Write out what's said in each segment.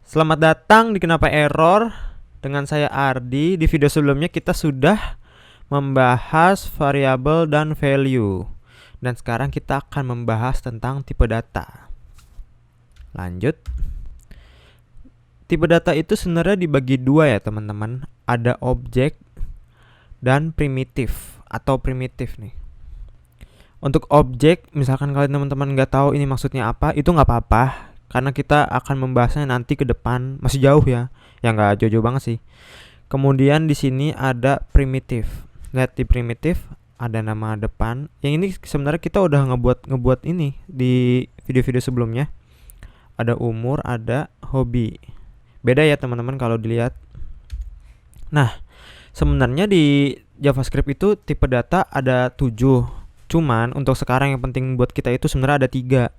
Selamat datang di Kenapa Error. Dengan saya Ardi. Di video sebelumnya kita sudah membahas variabel dan value. Dan sekarang kita akan membahas tentang tipe data. Lanjut. Tipe data itu sebenarnya dibagi dua ya teman-teman. Ada objek dan primitif atau primitif nih. Untuk objek, misalkan kalian teman-teman nggak tahu ini maksudnya apa, itu nggak apa-apa. Karena kita akan membahasnya nanti ke depan, masih jauh ya. Ya nggak jauh-jauh banget sih. Kemudian di sini ada primitif. Lihat di primitif ada nama depan. Yang ini sebenarnya kita udah ngebuat ini di video-video sebelumnya. Ada umur, ada hobi. Beda ya teman-teman kalau dilihat. Nah, sebenarnya di JavaScript itu tipe data ada 7. Cuman untuk sekarang yang penting buat kita itu sebenarnya ada 3.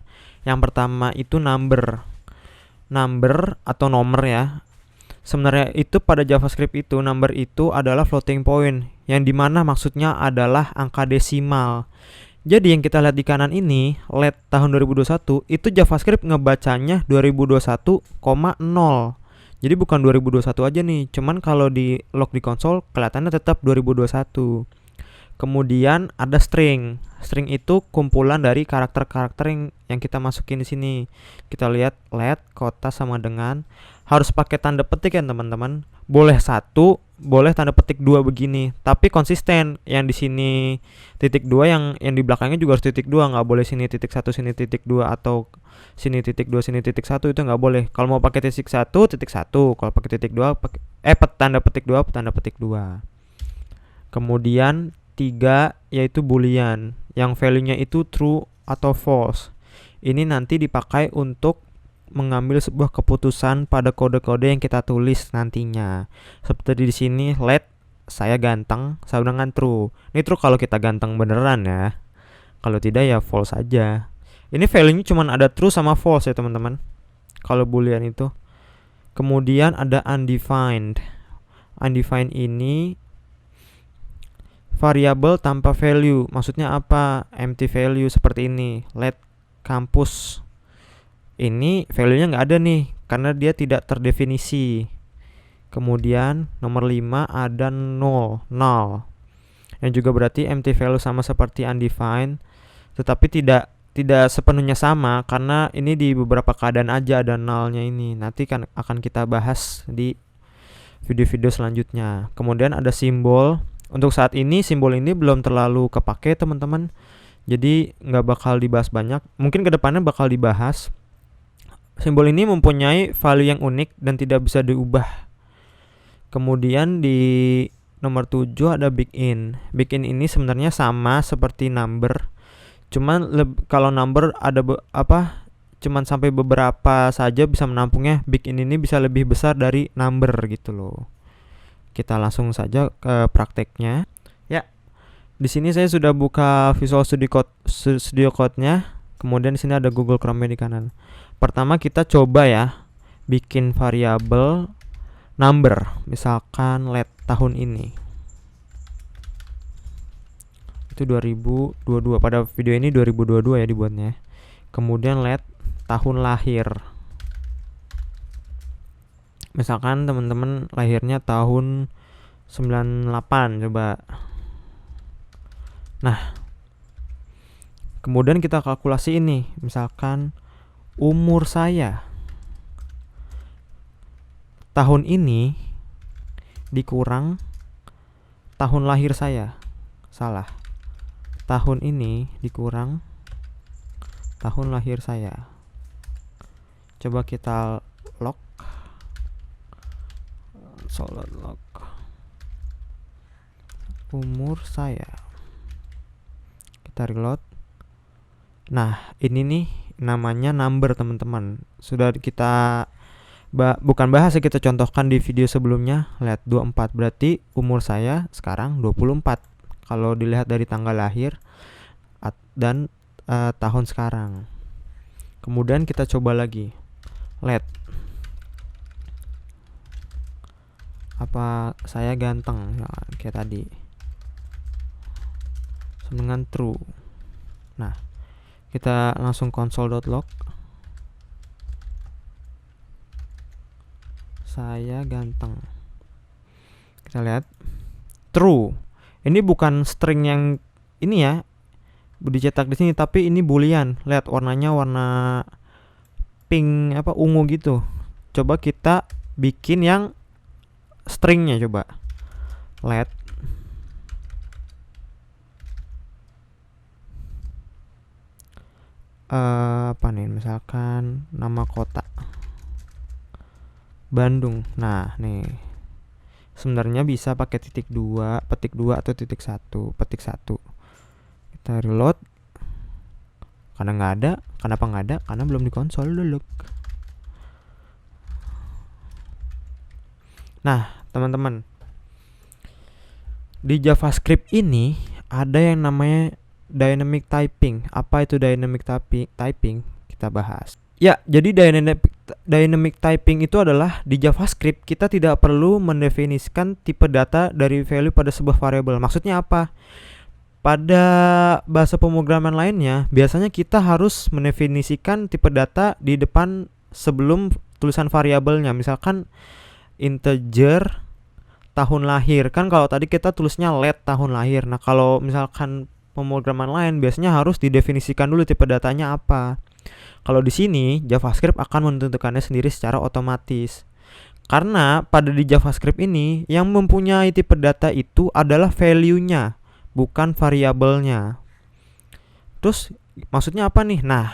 Yang pertama itu number atau nomor ya. Sebenarnya itu pada JavaScript itu number itu adalah floating point, yang dimana maksudnya adalah angka desimal. Jadi yang kita lihat di kanan ini, let tahun 2021 itu JavaScript ngebacanya 2021,0. Jadi bukan 2021 aja nih, cuman kalau di log di konsol kelihatannya tetap 2021. Kemudian ada string. String itu kumpulan dari karakter-karakter yang kita masukin di sini. Kita lihat let kota sama dengan, harus pakai tanda petik ya teman-teman. Boleh 1, boleh tanda petik 2 begini, tapi konsisten. Yang di sini titik 2, yang di belakangnya juga harus titik 2, nggak boleh sini titik 1 sini titik 2 atau sini titik 2 sini titik 1, itu nggak boleh. Kalau mau pakai titik 1 titik 1, kalau pakai titik 2 pakai tanda petik 2 tanda petik 2. Kemudian 3 yaitu boolean, yang value-nya itu true atau false. Ini nanti dipakai untuk mengambil sebuah keputusan pada kode-kode yang kita tulis nantinya. Seperti di sini let saya ganteng sama dengan true. Ini true kalau kita ganteng beneran ya. Kalau tidak ya false aja. Ini value-nya cuma ada true sama false ya teman-teman. Kalau boolean itu. Kemudian ada undefined. Undefined ini variabel tanpa value. Maksudnya apa? Empty value seperti ini. Let kampus. Ini value-nya nggak ada nih, karena dia tidak terdefinisi. Kemudian nomor 5 ada null. Yang juga berarti empty value sama seperti undefined, tetapi tidak sepenuhnya sama, karena ini di beberapa keadaan aja ada nullnya ini. Nanti kan akan kita bahas di video-video selanjutnya. Kemudian ada simbol. Untuk saat ini simbol ini belum terlalu kepake teman-teman, jadi nggak bakal dibahas banyak. Mungkin kedepannya bakal dibahas. Simbol ini mempunyai value yang unik dan tidak bisa diubah. Kemudian di nomor 7 ada begin. Begin ini sebenarnya sama seperti number, cuman kalau number ada cuman sampai beberapa saja bisa menampungnya. Begin ini bisa lebih besar dari number gitu loh. Kita langsung saja ke prakteknya. Ya, di sini saya sudah buka Visual Studio Code-nya. Kemudian di sini ada Google Chrome di kanan. Pertama kita coba ya bikin variabel number, misalkan let tahun ini. Itu 2022. Pada video ini 2022 ya dibuatnya. Kemudian let tahun lahir. Misalkan teman-teman lahirnya tahun 98 coba. Nah, kemudian kita kalkulasi ini. Misalkan umur saya tahun ini dikurang tahun lahir saya. Salah. Tahun ini dikurang tahun lahir saya. Coba kita log. Solid log umur saya. Kita reload. Nah, ini nih namanya number teman-teman. Sudah kita bukan bahas ya, kita contohkan di video sebelumnya. Lihat 24 berarti umur saya sekarang 24. Kalau dilihat dari tanggal lahir dan tahun sekarang. Kemudian kita coba lagi. Let apa saya ganteng ya, kayak tadi dengan true. Nah, kita langsung console.log. Saya ganteng. Kita lihat true. Ini bukan string yang ini ya, dicetak di sini, tapi ini boolean. Lihat warnanya warna pink ungu gitu. Coba kita bikin yang stringnya, coba. Let apa nih, misalkan nama kota Bandung. Nah nih, sebenarnya bisa pakai petik 2 atau titik 1. Kita reload. Karena nggak ada. Kenapa nggak ada? Karena belum di konsol dulu. Nah teman-teman, di JavaScript ini ada yang namanya dynamic typing. Apa itu dynamic typing? Kita bahas. Ya, jadi dynamic typing itu adalah di JavaScript kita tidak perlu mendefinisikan tipe data dari value pada sebuah variabel. Maksudnya apa? Pada bahasa pemrograman lainnya, biasanya kita harus mendefinisikan tipe data di depan sebelum tulisan variabelnya. Misalkan integer tahun lahir. Kan kalau tadi kita tulisnya let tahun lahir. Nah, kalau misalkan pemrograman lain biasanya harus didefinisikan dulu tipe datanya apa. Kalau di sini JavaScript akan menentukannya sendiri secara otomatis. Karena pada di JavaScript ini yang mempunyai tipe data itu adalah value-nya, bukan variabelnya. Terus maksudnya apa nih? Nah,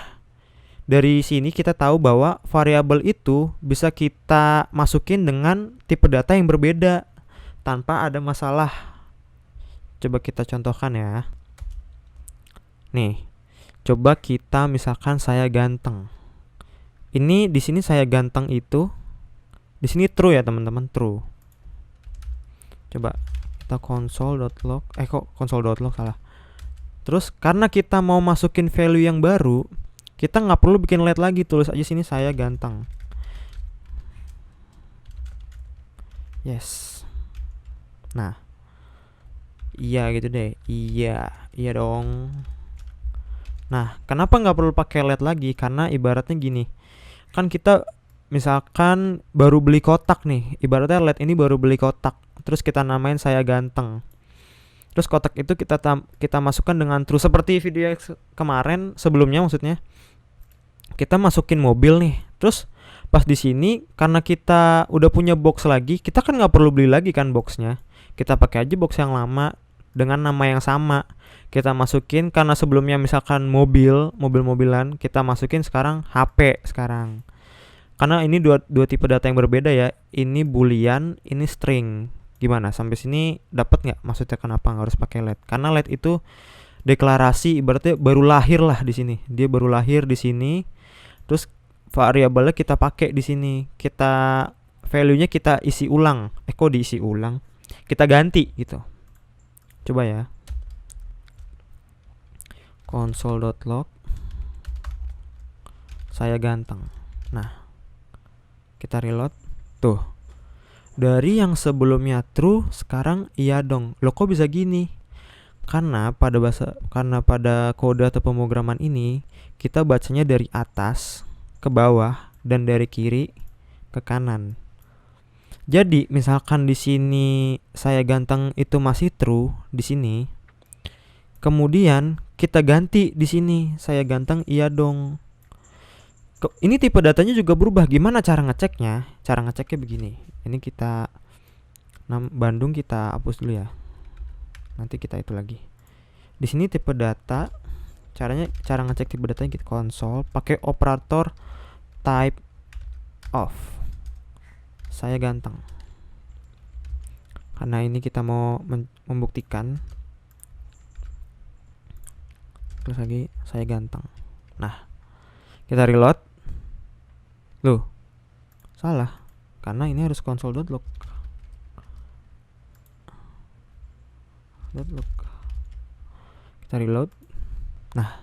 dari sini kita tahu bahwa variabel itu bisa kita masukin dengan tipe data yang berbeda tanpa ada masalah. Coba kita contohkan ya. Nih, coba kita misalkan saya ganteng. Ini di sini saya ganteng itu di sini true ya teman-teman, true. Coba kita console.log console.log salah. Terus karena kita mau masukin value yang baru, kita nggak perlu bikin let lagi, tulis aja sini saya ganteng. Yes. Nah, iya gitu deh. Iya dong. Nah, kenapa nggak perlu pakai let lagi? Karena ibaratnya gini, kan kita misalkan baru beli kotak nih, ibaratnya let ini baru beli kotak, terus kita namain saya ganteng. Terus kotak itu kita masukkan dengan true seperti video kemarin sebelumnya, maksudnya kita masukin mobil nih. Terus pas di sini karena kita udah punya box lagi, kita kan nggak perlu beli lagi kan boxnya. Kita pakai aja box yang lama dengan nama yang sama. Kita masukin karena sebelumnya misalkan mobil-mobilan, kita masukin sekarang HP sekarang. Karena ini dua tipe data yang berbeda ya. Ini boolean, ini string. Gimana? Sampai sini dapat nggak? Maksudnya kenapa nggak harus pakai let? Karena let itu deklarasi, ibaratnya baru lahir lah di sini. Dia baru lahir di sini. Terus variabelnya kita pakai di sini. Kita value-nya kita isi ulang. Kok diisi ulang? Kita ganti gitu. Coba ya. Console.log saya ganteng. Nah, kita reload. Tuh. Dari yang sebelumnya true sekarang iya dong. Loh kok bisa gini? Karena pada kode atau pemrograman ini kita bacanya dari atas ke bawah dan dari kiri ke kanan. Jadi misalkan di sini saya ganteng itu masih true di sini. Kemudian kita ganti di sini saya ganteng iya dong. Ini tipe datanya juga berubah. Gimana cara ngeceknya? Cara ngeceknya begini. Ini kita Bandung kita hapus dulu ya. Nanti kita itu lagi. Di sini tipe data. Cara ngecek tipe datanya kita konsol pakai operator type of. Saya ganteng. Karena ini kita mau membuktikan. Terus lagi saya ganteng. Nah, kita reload. Loh, salah. Karena ini harus console.log. Kita reload. Nah,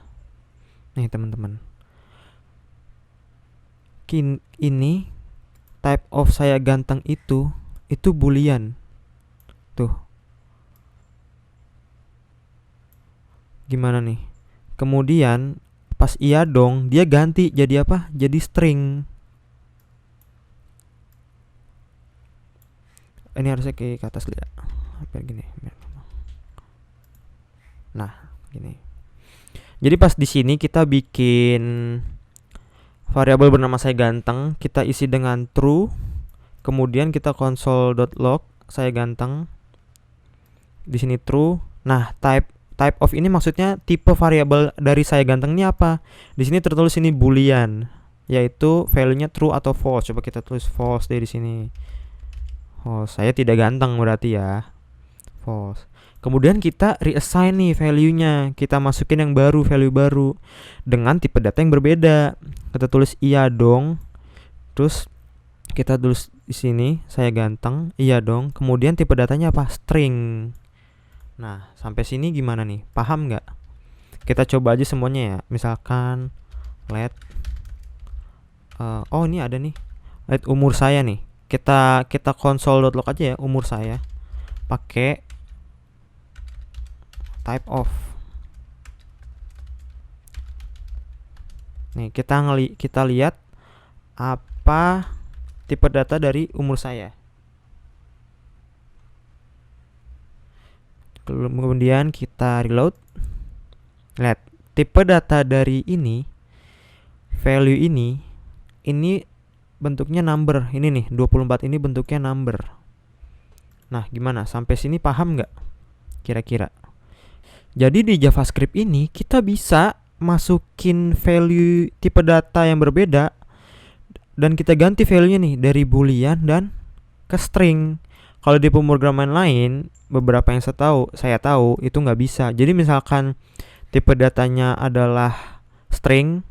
nih teman-teman. Ini type of saya ganteng itu boolean. Tuh. Gimana nih? Kemudian pas iya dong, dia ganti jadi apa? Jadi string. ini harusnya ke atas ya. Apa gini. Nah, gini. Jadi pas di sini kita bikin variabel bernama saya ganteng, kita isi dengan true. Kemudian kita console.log saya ganteng. Di sini true. Nah, type of ini maksudnya tipe variabel dari saya ganteng ini apa? Di sini tertulis ini boolean, yaitu value-nya true atau false. Coba kita tulis false dari sini. Oh, saya tidak ganteng berarti ya. False. Kemudian kita reassign nih value-nya. Kita masukin yang baru, value baru dengan tipe data yang berbeda. Kita tulis iya dong. Terus kita tulis di sini saya ganteng, iya dong. Kemudian tipe datanya apa? String. Nah, sampai sini gimana nih? Paham nggak? Kita coba aja semuanya ya. Misalkan let oh ini ada nih. Let umur saya nih. Kita console.log aja ya umur saya. Pakai type of. Nih, kita lihat apa tipe data dari umur saya. Kemudian kita reload. Lihat, tipe data dari ini, value ini bentuknya number. Ini nih, 24 ini bentuknya number. Nah, gimana? Sampai sini paham nggak? Kira-kira. Jadi di JavaScript ini kita bisa masukin value tipe data yang berbeda dan kita ganti value-nya nih dari boolean dan ke string. Kalau di pemrograman lain, beberapa yang saya tahu itu nggak bisa. Jadi misalkan tipe datanya adalah string,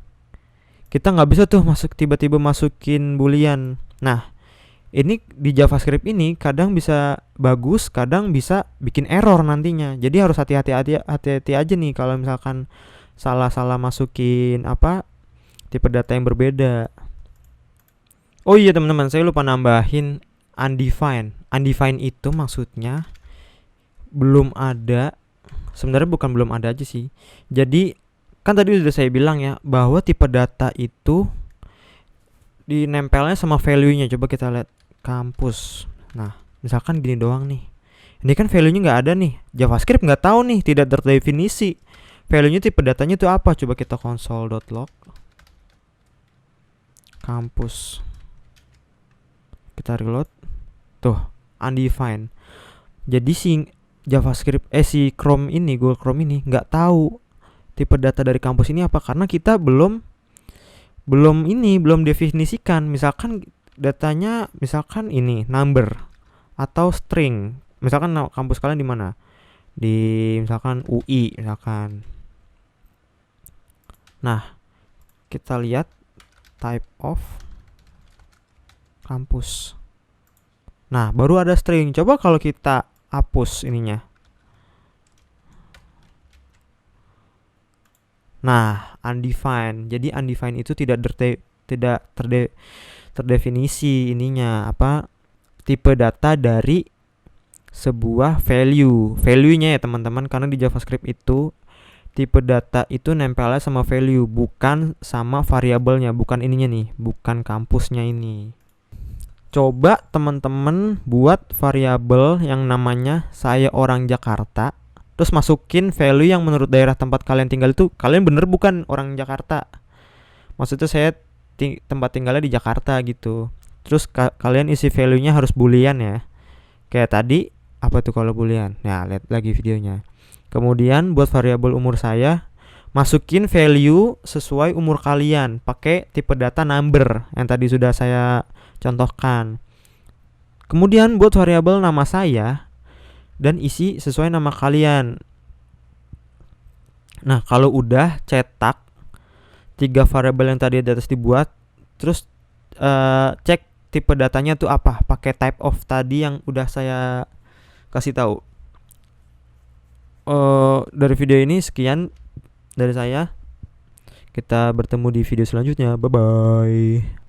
kita nggak bisa tuh tiba-tiba masukin boolean. Nah, ini di JavaScript ini kadang bisa bagus, kadang bisa bikin error nantinya. Jadi harus hati-hati aja nih kalau misalkan salah masukin tipe data yang berbeda. Oh iya teman-teman, saya lupa nambahin undefined. Undefined itu maksudnya belum ada. Sebenarnya bukan belum ada aja sih. Jadi kan tadi sudah saya bilang ya bahwa tipe data itu dinempelnya sama value-nya. Coba kita lihat kampus. Nah, misalkan gini doang nih. Ini kan value-nya nggak ada nih. JavaScript nggak tahu nih, tidak terdefinisi. Value-nya tipe datanya itu apa? Coba kita console.log kampus. Kita reload. Tuh, undefined. Jadi JavaScript si Google Chrome ini nggak tahu tipe data dari kampus ini apa karena kita belum definisikan. Misalkan datanya ini number atau string. Misalkan kampus kalian di mana? Di misalkan UI misalkan. Nah, kita lihat type of kampus. Nah, baru ada string. Coba kalau kita hapus ininya. Nah, undefined. Jadi undefined itu tidak terdefinisi ininya tipe data dari sebuah value-nya ya teman-teman, karena di JavaScript itu tipe data itu nempelnya sama value, bukan sama variabelnya, bukan ininya nih, bukan kampusnya ini. Coba teman-teman buat variabel yang namanya saya orang Jakarta, terus masukin value yang menurut daerah tempat kalian tinggal itu kalian bener bukan orang Jakarta. Maksudnya saya tempat tinggalnya di Jakarta gitu. Terus kalian isi value-nya harus boolean ya. Kayak tadi, apa tuh kalau boolean? Nah, lihat lagi videonya. Kemudian buat variabel umur saya, masukin value sesuai umur kalian, pakai tipe data number yang tadi sudah saya contohkan. Kemudian buat variabel nama saya dan isi sesuai nama kalian. Nah, kalau udah cetak 3 variabel yang tadi di atas dibuat, terus cek tipe datanya tuh apa, pakai type of tadi yang udah saya kasih tahu. Dari video ini sekian dari saya. Kita bertemu di video selanjutnya. Bye bye.